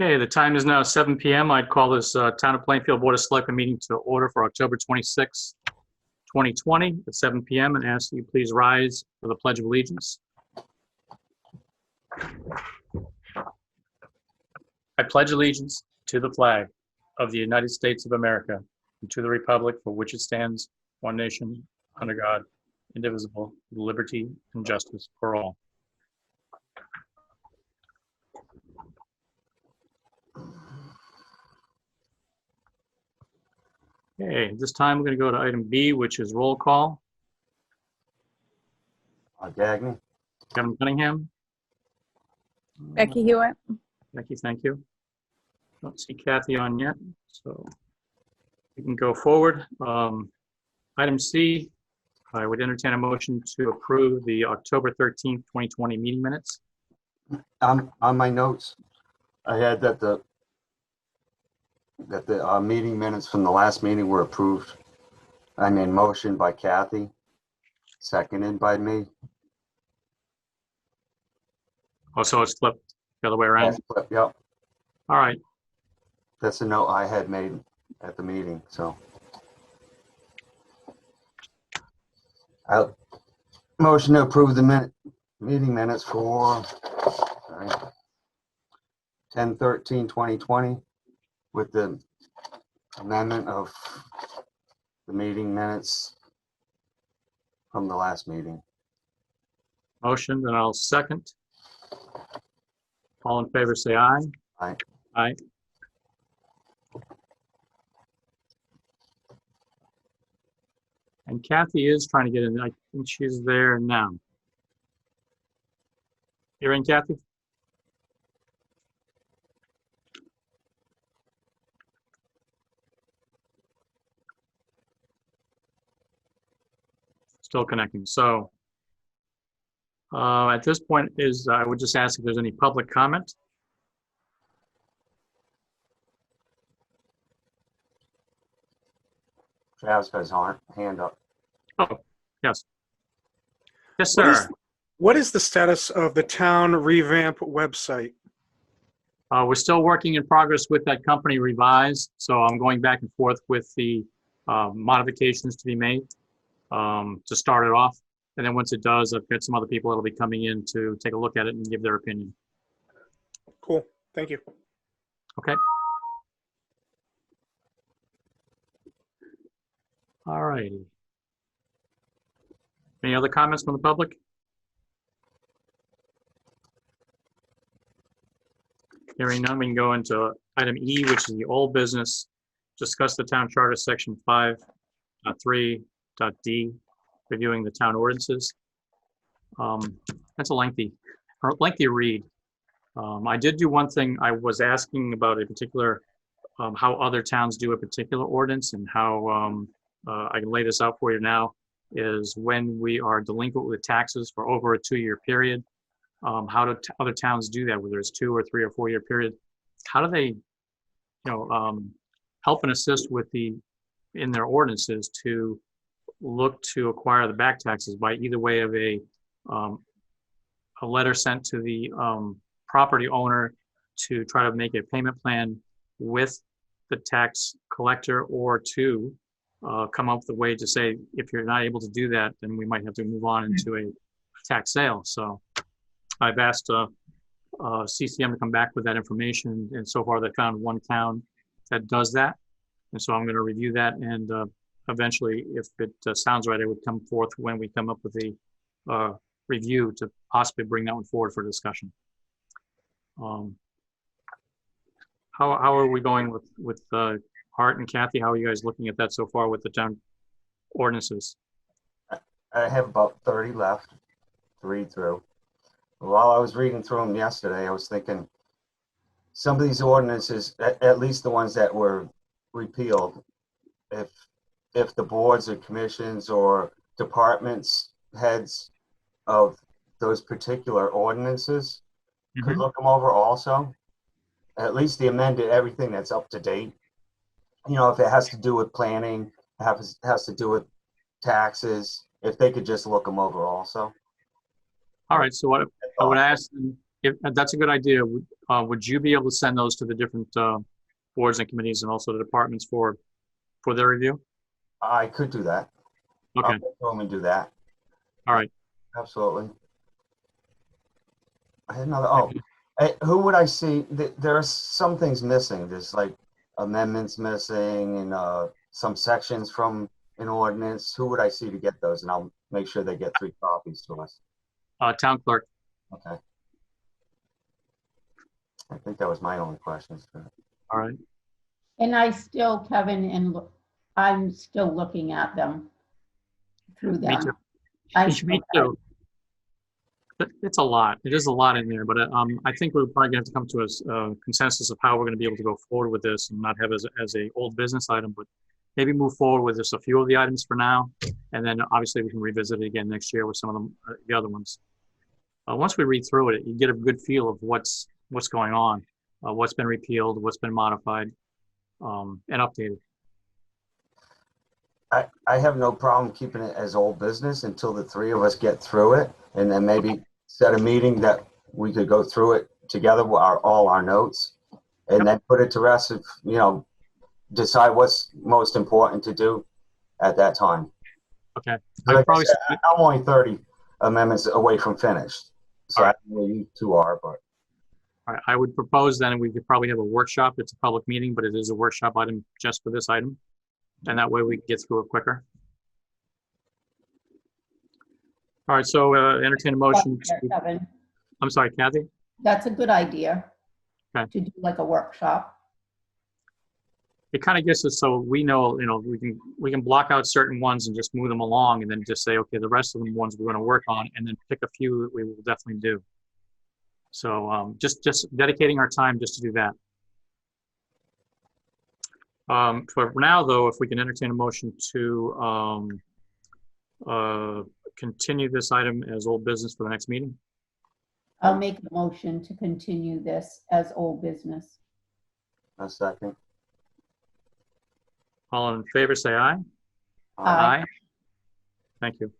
Okay, the time is now 7 p.m. I'd call this Town of Plainfield Board of Selectmen meeting to order for October 26, 2020 at 7 p.m. and ask that you please rise for the Pledge of Allegiance. I pledge allegiance to the flag of the United States of America and to the republic for which it stands, one nation, under God, indivisible, with liberty and justice for all. Okay, this time we're going to go to item B, which is roll call. Gagnon. Kevin Cunningham. Becky Hewitt. Becky, thank you. Don't see Kathy on yet, so we can go forward. Item C, I would entertain a motion to approve the October 13th, 2020 meeting minutes. On my notes, I had that the meeting minutes from the last meeting were approved. I made motion by Kathy, seconded by me. Oh, so it's flipped the other way around. Yep, All right. that's a note I had made at the meeting, so. I motion to approve the meeting minutes for 10/13/2020 with the amendment of the meeting minutes from the last meeting. Motion, and I'll second. All in favor, say aye. Aye. Aye. And Kathy is trying to get in. I think she's there now. You're in, Kathy? Still connecting. So at this point I would just ask if there's any public comment. Travis has his hand up. Oh, yes. Yes, sir. What is the status of the town revamp website? We're still working in progress with that company Revise, so I'm going back and forth with the modifications to be made to start it off. And then once it does, I've got some other people that'll be coming in to take a look at it and give their opinion. Cool. Thank you. Okay. All righty. Any other comments from the public? Hearing none, we can go into item E, which is the old business. Discuss the town charter section 5.3.d, reviewing the town ordinances. That's a lengthy read. I did do one thing. I was asking about a particular, how other towns do a particular ordinance, and how I can lay this out for you now, is when we are delinquent with taxes for over a 2-year period. How do other towns do that, whether it's 2 or 3 or 4 year period? How do they, help and assist with in their ordinances to look to acquire the back taxes by either way of a letter sent to the property owner to try to make a payment plan with the tax collector, or to come up with a way to say, if you're not able to do that, then we might have to move on into a tax sale. So I've asked CCM to come back with that information, and so far they found one town that does that. And so I'm going to review that, and eventually, if it sounds right, I would come forth when we come up with a review to possibly bring that one forward for discussion. How are we going with Art and Kathy? How are you guys looking at that so far with the town ordinances? I have about 30 left to read through. While I was reading through them yesterday, I was thinking some of these ordinances, at least the ones that were repealed, if the boards or commissions or departments heads of those particular ordinances could look them over also. At least they amended everything that's up to date. If it has to do with planning, has to do with taxes, if they could just look them over also. All right, so what I would ask them if that's a good idea, would you be able to send those to the different boards and committees and also the departments for their review? I could do that. Okay, I'll normally do that. all right. Absolutely. I had another, who would I see? There are some things missing. There's like amendments missing and some sections from an ordinance. Who would I see to get those? And I'll make sure they get 3 copies to us. Town clerk. Okay. I think that was my only question. All right. And I still, Kevin, I'm still looking at them through them. Me too. I Me still too. It's a lot. It is a lot in there, but I think we're probably gonna have to come to a consensus of how we're gonna be able to go forward with this and not have it as a old business item, but maybe move forward with just a few of the items for now, and then obviously we can revisit it again next year with some of them, the other ones. Once we read through it, you get a good feel of what's going on, what's been repealed, what's been modified, and updated. I have no problem keeping it as old business until the 3 of us get through it, and then maybe set a meeting that we could go through it together with all our notes, and then put it to rest if, decide what's most important to do at that time. Okay. Like I said, I'm only 30 amendments away from finished, so All I right. don't know where you 2 are, but All right, I would propose then we could probably have a workshop. It's a public meeting, but it is a workshop item just for this item. And that way we can get through it quicker. All right, so entertain a motion. Kevin, I'm sorry, Kathy? that's a good idea. Okay. To do like a workshop. It kind of gets us so we know, we can block out certain ones and just move them along and then just say, okay, the rest of them ones we're going to work on and then pick a few that we will definitely do. So just dedicating our time just to do that. For now, though, if we can entertain a motion to continue this item as old business for the next meeting. I'll make a motion to continue this as old business. a second. All in favor, say aye. Aye. Thank you.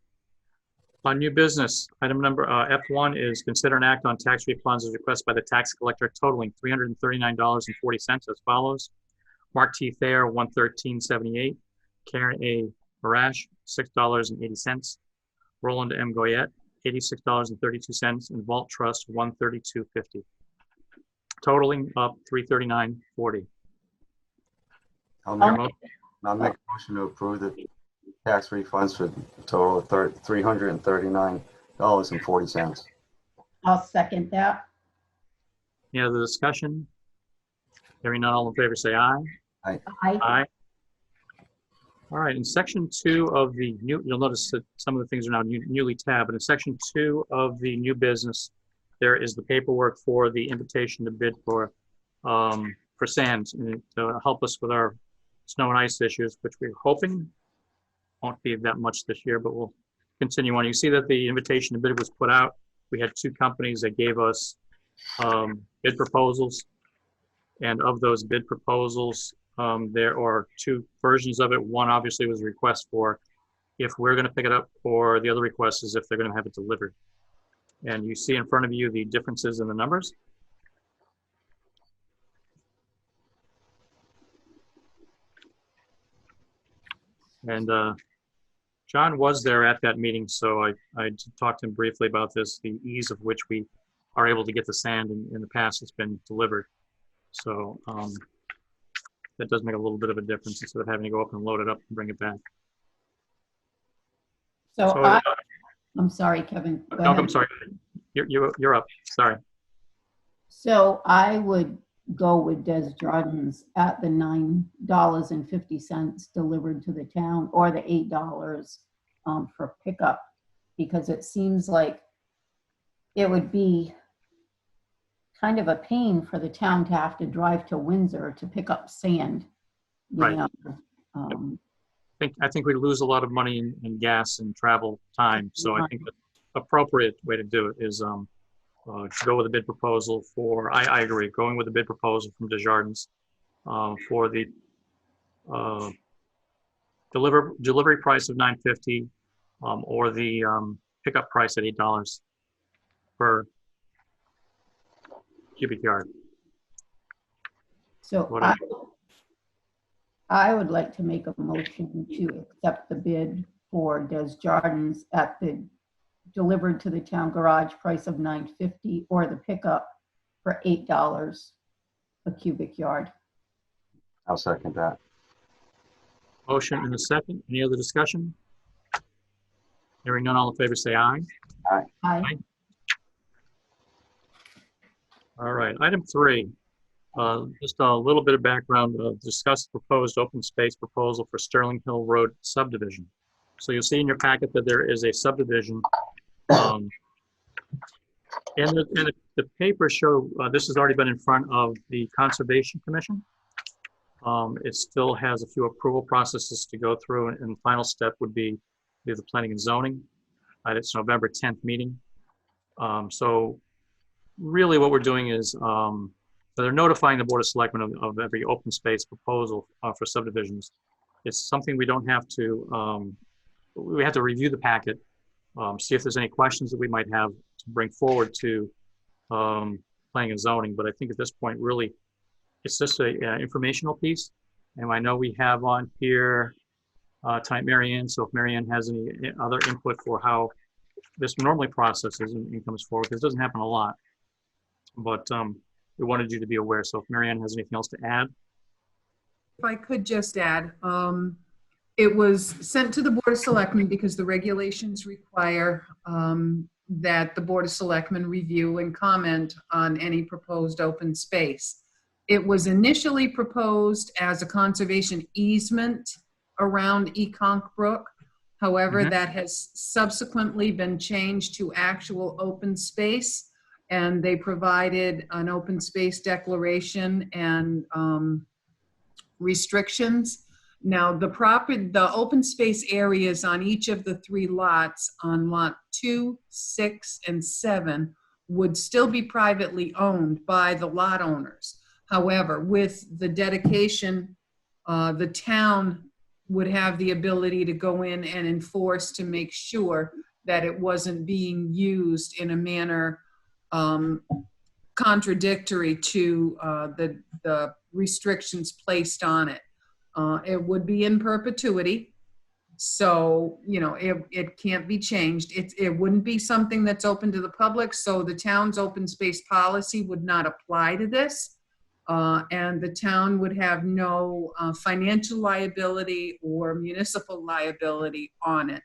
On new business, item number F1 is consider an act on tax refunds as requested by the tax collector totaling $339.40 as follows. Mark T. Thayer, $113.78. Karen A. Marash, $6.80. Roland M. Goyette, $86.32. And Vault Trust, $132.50. Totaling up $339.40. I'll make a motion to approve the tax refunds for a total of $339.40. I'll second that. Any other discussion? Hearing none, all in favor say aye. Aye. Aye. All right, in section 2 of the new, you'll notice that some of the things are now newly tabbed, but in section 2 of the new business, there is the paperwork for the invitation to bid for sand and to help us with our snow and ice issues, which we're hoping won't be that much this year, but we'll continue on. You see that the invitation to bid was put out. We had 2 companies that gave us bid proposals. And of those bid proposals, there are 2 versions of it. One obviously was a request for if we're going to pick it up, or the other request is if they're going to have it delivered. And you see in front of you the differences in the numbers. And John was there at that meeting, so I talked to him briefly about this, the ease of which we are able to get the sand in the past it's been delivered. So that does make a little bit of a difference instead of having to go up and load it up and bring it back. So So, I'm sorry, Kevin. Go no, ahead. I'm sorry. You're up. Sorry. So I would go with Des Jordan's at the $9.50 delivered to the town, or the $8 for pickup, because it seems like it would be kind of a pain for the town to have to drive to Windsor to pick up sand. Right. I think we lose a lot of money in gas and travel time. So I think the appropriate way to do it is to go with a bid proposal for, I agree, going with a bid proposal from Desjardins for the delivery price of $9.50 or the pickup price at $8 per cubic yard. So What I would like to make a motion to accept the bid for Des Jardins at the delivered to the town garage price of $9.50 or the pickup for $8 a cubic yard. I'll second that. Motion and a second. Any other discussion? Hearing none, all in favor say aye. Aye. All right, item 3. Just a little bit of background. Discuss proposed open space proposal for Sterling Hill Road subdivision. So you'll see in your packet that there is a subdivision. And the papers show this has already been in front of the Conservation Commission. It still has a few approval processes to go through, and the final step would be the Planning and Zoning at its November 10th meeting. So really what we're doing is they're notifying the Board of Selectmen of every open space proposal for subdivisions. It's something we don't have to, we have to review the packet, see if there's any questions that we might have to bring forward to Planning and Zoning. But I think at this point, really, it's just a informational piece. And I know we have on here tonight Mary Ann, so if Mary Ann has any other input for how this normally processes and comes forward, because it doesn't happen a lot. But we wanted you to be aware. So if Mary Ann has anything else to add. If I could just add, it was sent to the Board of Selectmen because the regulations require that the Board of Selectmen review and comment on any proposed open space. It was initially proposed as a conservation easement around Econk Brook. However, that has subsequently been changed to actual open space, and they provided an open space declaration and restrictions. Now, the open space areas on each of the 3 lots, on lot 2, 6, and 7, would still be privately owned by the lot owners. However, with the dedication, the town would have the ability to go in and enforce to make sure that it wasn't being used in a manner contradictory to the restrictions placed on it. It would be in perpetuity. So, you know, it can't be changed. It wouldn't be something that's open to the public. So the town's open space policy would not apply to this. And the town would have no financial liability or municipal liability on it.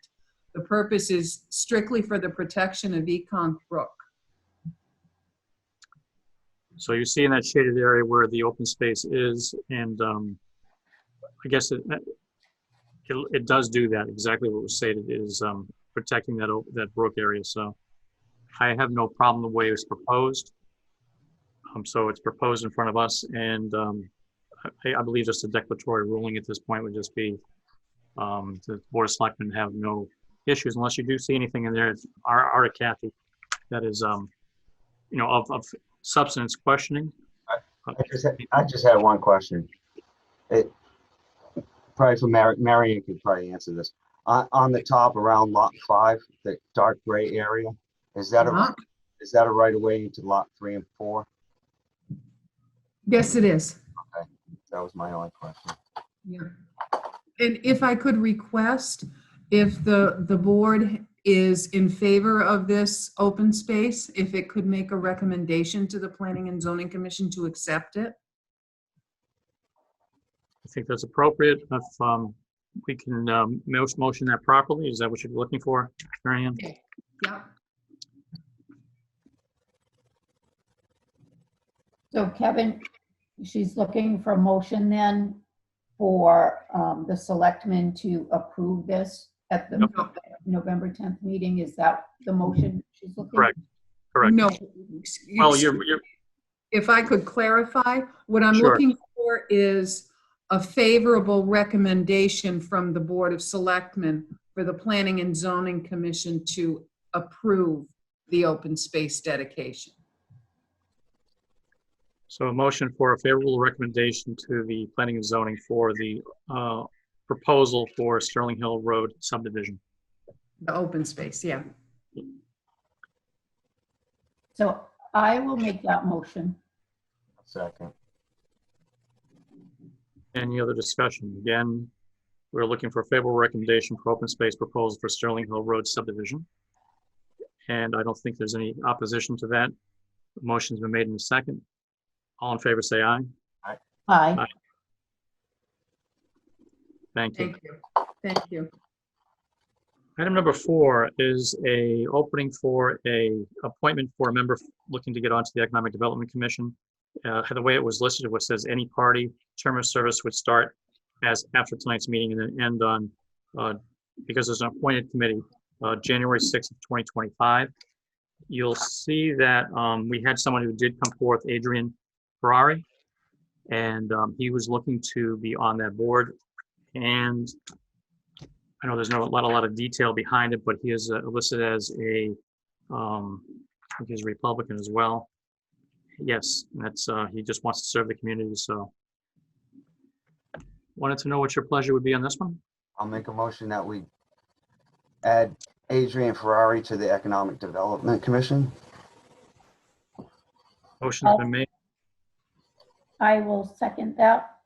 The purpose is strictly for the protection of Econk Brook. So you see in that shaded area where the open space is, and I guess it does do that, exactly what was stated, is protecting that brook area. So I have no problem the way it was proposed. So it's proposed in front of us, and I believe just a declaratory ruling at this point would just be the Board of Selectmen have no issues unless you do see anything in there. Our Kathy, that is, you know, of substance questioning. I just had one question. It probably for Marion could probably answer this. On the top around lot 5, the dark gray area, is that a right of way into lot 3 and 4? Yes, it is. Okay, that was my only question. Yeah. And if I could request, if the board is in favor of this open space, if it could make a recommendation to the Planning and Zoning Commission to accept it. I think that's appropriate. If we can motion that properly, is that what you're looking for, Mary Ann? Yeah. So Kevin, she's looking for a motion then for the selectmen to approve this at the November 10th meeting. Is that the motion she's looking for? Correct. No. Well, you're If I could clarify, what I'm Sure. looking for is a favorable recommendation from the Board of Selectmen for the Planning and Zoning Commission to approve the open space dedication. So a motion for a favorable recommendation to the Planning and Zoning for the proposal for Sterling Hill Road subdivision. The open space, yeah. So I will make that motion. Second. Any other discussion? Again, we're looking for a favorable recommendation for open space proposal for Sterling Hill Road subdivision. And I don't think there's any opposition to that. The motion's been made in a second. All in favor, say aye. Aye. Aye. Thank you. Thank you. Thank you. Item number 4 is a opening for a appointment for a member looking to get onto the Economic Development Commission. The way it was listed, it says any party term of service would start as after tonight's meeting and then end on, because there's an appointed committee, January 6th of 2025. You'll see that we had someone who did come forth, Adrian Ferrari, and he was looking to be on that board. And I know there's not a lot of detail behind it, but he is listed as a, I think he's a Republican as well. Yes, that's he just wants to serve the community. So, wanted to know what your pleasure would be on this one. I'll make a motion that we add Adrian Ferrari to the Economic Development Commission. Motion's been made I will second that.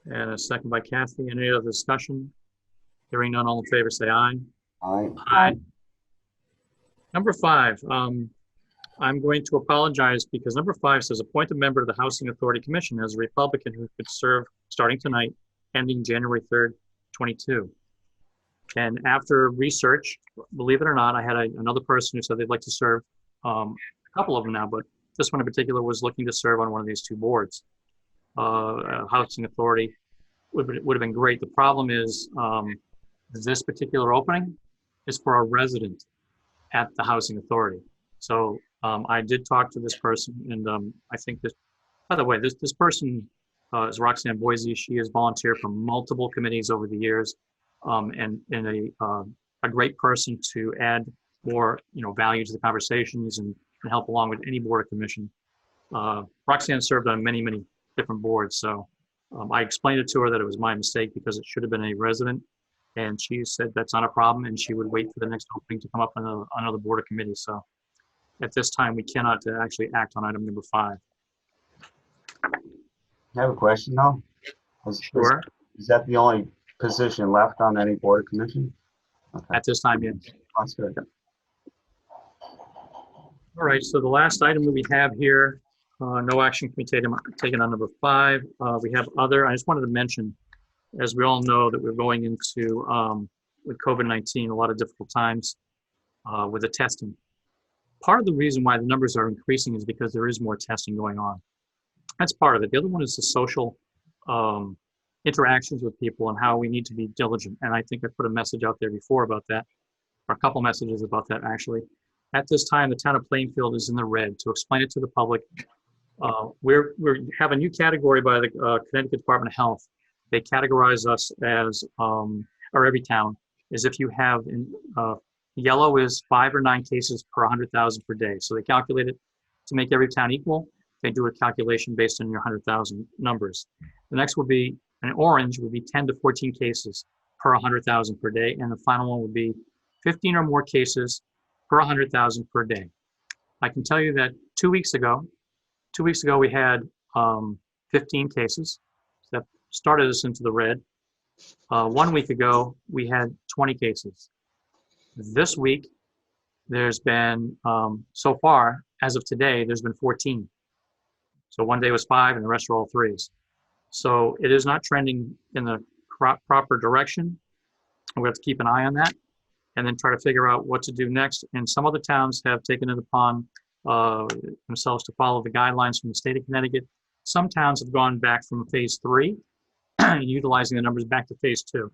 and a second by Kathy. Any other discussion? Hearing none, all in favor, say aye. Aye. Aye. Number 5, I'm going to apologize because number 5 says appoint a member to the Housing Authority Commission as a Republican who could serve starting tonight, ending January 3rd, 22. And after research, believe it or not, I had another person who said they'd like to serve, a couple of them now, but this one in particular was looking to serve on one of these 2 boards. Housing Authority would have been great. The problem is this particular opening is for a resident at the Housing Authority. So I did talk to this person, and I think that, by the way, this person is Roxanne Boise. She has volunteered for multiple committees over the years, and a great person to add more, value to the conversations and help along with any board or commission. Roxanne served on many, many different boards, so I explained it to her that it was my mistake because it should have been a resident, and she said that's not a problem, and she would wait for the next opening to come up on another board or committee. So at this time, we cannot actually act on item number 5. I have a question though. Sure. Is that the only position left on any board or commission? Okay, At this time, yes. that's good. All right, so the last item that we have here, no action can be taken on number 5. We have other, I just wanted to mention, as we all know, that we're going into, with COVID-19, a lot of difficult times with the testing. Part of the reason why the numbers are increasing is because there is more testing going on. That's part of it. The other one is the social interactions with people and how we need to be diligent. And I think I put a message out there before about that, or a couple messages about that actually. At this time, the town of Plainfield is in the red. To explain it to the public, we have a new category by the Connecticut Department of Health. They categorize us as, or every town, is if you have, yellow is 5 or 9 cases per 100,000 per day. So they calculate it to make every town equal. They do a calculation based on your 100,000 numbers. The next would be, an orange would be 10 to 14 cases per 100,000 per day. And the final one would be 15 or more cases per 100,000 per day. I can tell you that 2 weeks ago we had 15 cases that started us into the red. 1 week ago, we had 20 cases. This week, there's been, so far, as of today, there's been 14. So one day was 5 and the rest are all 3s. So it is not trending in the proper direction. We have to keep an eye on that and then try to figure out what to do next. And some other towns have taken it upon themselves to follow the guidelines from the state of Connecticut. Some towns have gone back from phase 3 and utilizing the numbers back to phase 2.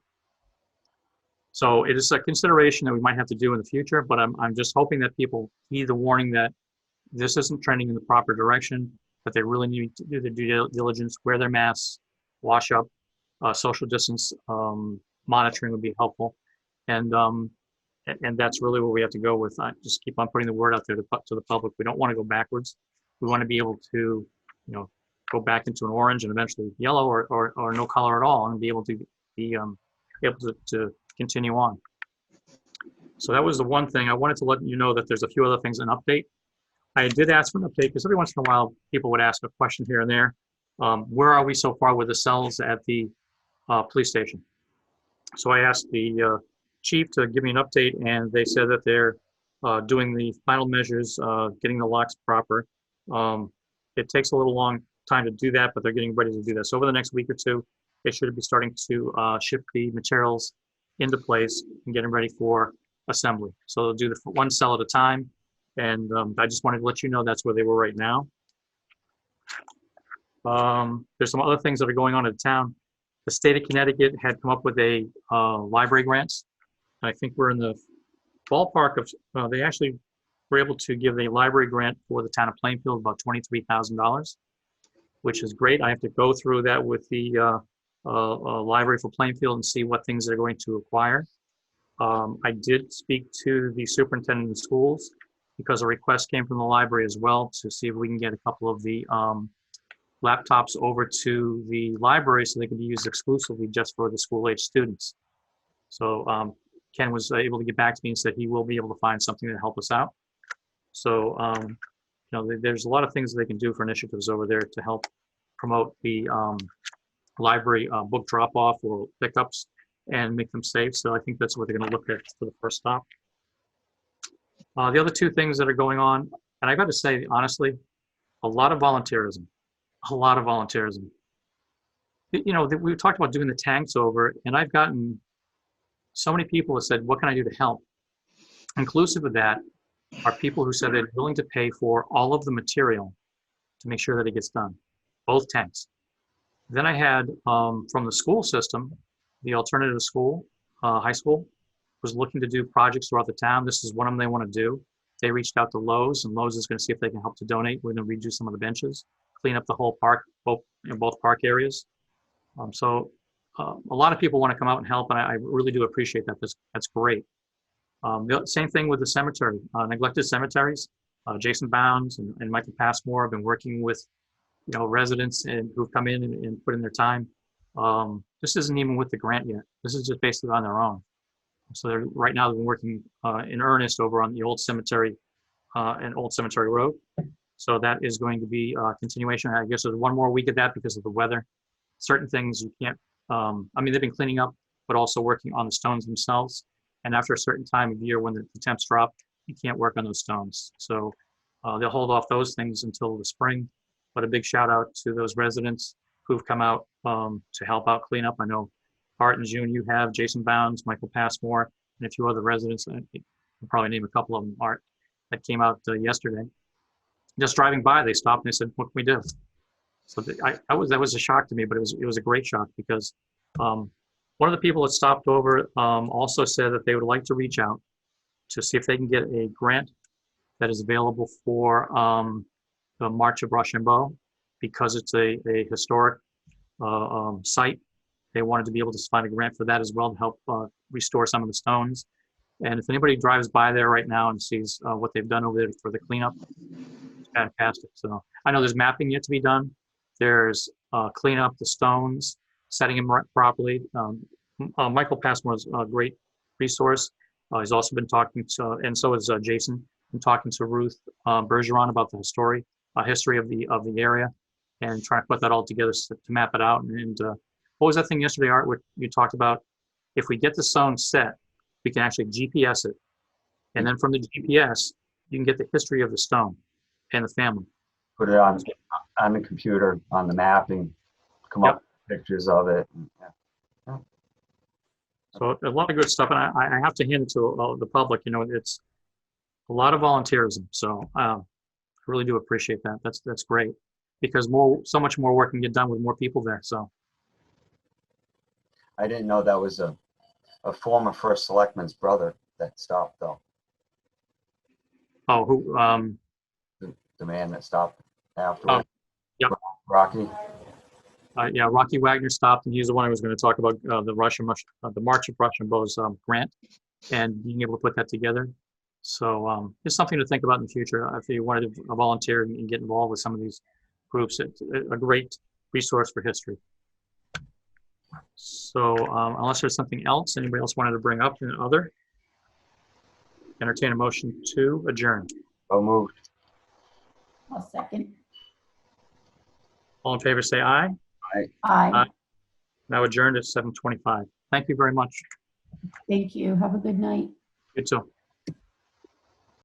So it is a consideration that we might have to do in the future, but I'm just hoping that people heed the warning that this isn't trending in the proper direction, but they really need to do their due diligence, wear their masks, wash up, social distance monitoring would be helpful. And that's really where we have to go with. Just keep on putting the word out there to the public. We don't want to go backwards. We want to be able to, go back into an orange and eventually yellow or no color at all, and be able to be able to continue on. So that was the one thing. I wanted to let you know that there's a few other things in update. I did ask for an update because every once in a while people would ask a question here and there. Where are we so far with the cells at the police station? So I asked the chief to give me an update, and they said that they're doing the final measures, getting the locks proper. It takes a little long time to do that, but they're getting ready to do that. So over the next week or two, they should be starting to ship the materials into place and getting ready for assembly. So they'll do the one cell at a time. And I just wanted to let you know that's where they were right now. There's some other things that are going on in town. The state of Connecticut had come up with a library grants. I think we're in the ballpark of, they actually were able to give a library grant for the town of Plainfield, about $23,000, which is great. I have to go through that with the library for Plainfield and see what things they're going to acquire. I did speak to the superintendent of schools because a request came from the library as well to see if we can get a couple of the laptops over to the library so they can be used exclusively just for the school-age students. So Ken was able to get back to me and said he will be able to find something to help us out. So you know, there's a lot of things that they can do for initiatives over there to help promote the library book drop-off or pickups and make them safe. So I think that's what they're going to look at for the first stop. The other two things that are going on, and I got to say, honestly, a lot of volunteerism. A lot of volunteerism. You know, we talked about doing the tanks over, and I've gotten so many people that said, what can I do to help? Inclusive of that are people who said they're willing to pay for all of the material to make sure that it gets done, both tanks. Then I had from the school system, the alternative school, high school, was looking to do projects throughout the town. This is one of them they want to do. They reached out to Lowe's, and Lowe's is going to see if they can help to donate. We're going to redo some of the benches, clean up the whole park, both park areas. So a lot of people want to come out and help, and I really do appreciate that. That's great. The same thing with the cemetery, neglected cemeteries. Jason Bounds and Michael Passmore have been working with, you know, residents and who've come in and put in their time. This isn't even with the grant yet. This is just basically on their own. So they're right now they've been working in earnest over on the old cemetery and Old Cemetery Road. So that is going to be a continuation. I guess there's one more week of that because of the weather. Certain things you can't, I mean, they've been cleaning up, but also working on the stones themselves. And after a certain time of year when the temps drop, you can't work on those stones. So they'll hold off those things until the spring. But a big shout out to those residents who've come out to help out clean up. I know Art and June, you have Jason Bounds, Michael Passmore, and a few other residents. I can probably name a couple of them, Art, that came out yesterday. Just driving by, they stopped and they said, what can we do? So that was a shock to me, but it was a great shock because one of the people that stopped over also said that they would like to reach out to see if they can get a grant that is available for the March of Rochambeau because it's a historic site. They wanted to be able to find a grant for that as well to help restore some of the stones. And if anybody drives by there right now and sees what they've done over there for the cleanup, it's fantastic. So I know there's mapping yet to be done. There's clean up the stones, setting them right properly. Michael Passmore is a great resource. He's also been talking to, and so is Jason, been talking to Ruth Bergeron about the history of the area and trying to put that all together to map it out. And what was that thing yesterday, Art, what you talked about? If we get the stone set, we can actually GPS it. And then from the GPS, you can get the history of the stone and the family. Put it on the computer, on the mapping, come up with pictures of it. Yeah. So a lot of good stuff. And I have to hand it to the public, you know, it's a lot of volunteerism. So I really do appreciate that. That's great because so much more work can get done with more people there. So. I didn't know that was a former first selectman's brother that stopped though. Oh, who? The man that stopped afterwards. Yep. Rocky. Yeah, Rocky Wagner stopped, and he's the one I was going to talk about the March of Rochambeau's grant, and being able to put that together. So it's something to think about in the future. If you wanted to volunteer and get involved with some of these groups, it's a great resource for history. So unless there's something else anybody else wanted to bring up in other, entertain a motion to adjourn. So moved. I'll second. All in favor, say aye. Aye. Now adjourned at 7:25. Thank you very much. Thank you. Have a good night. You too.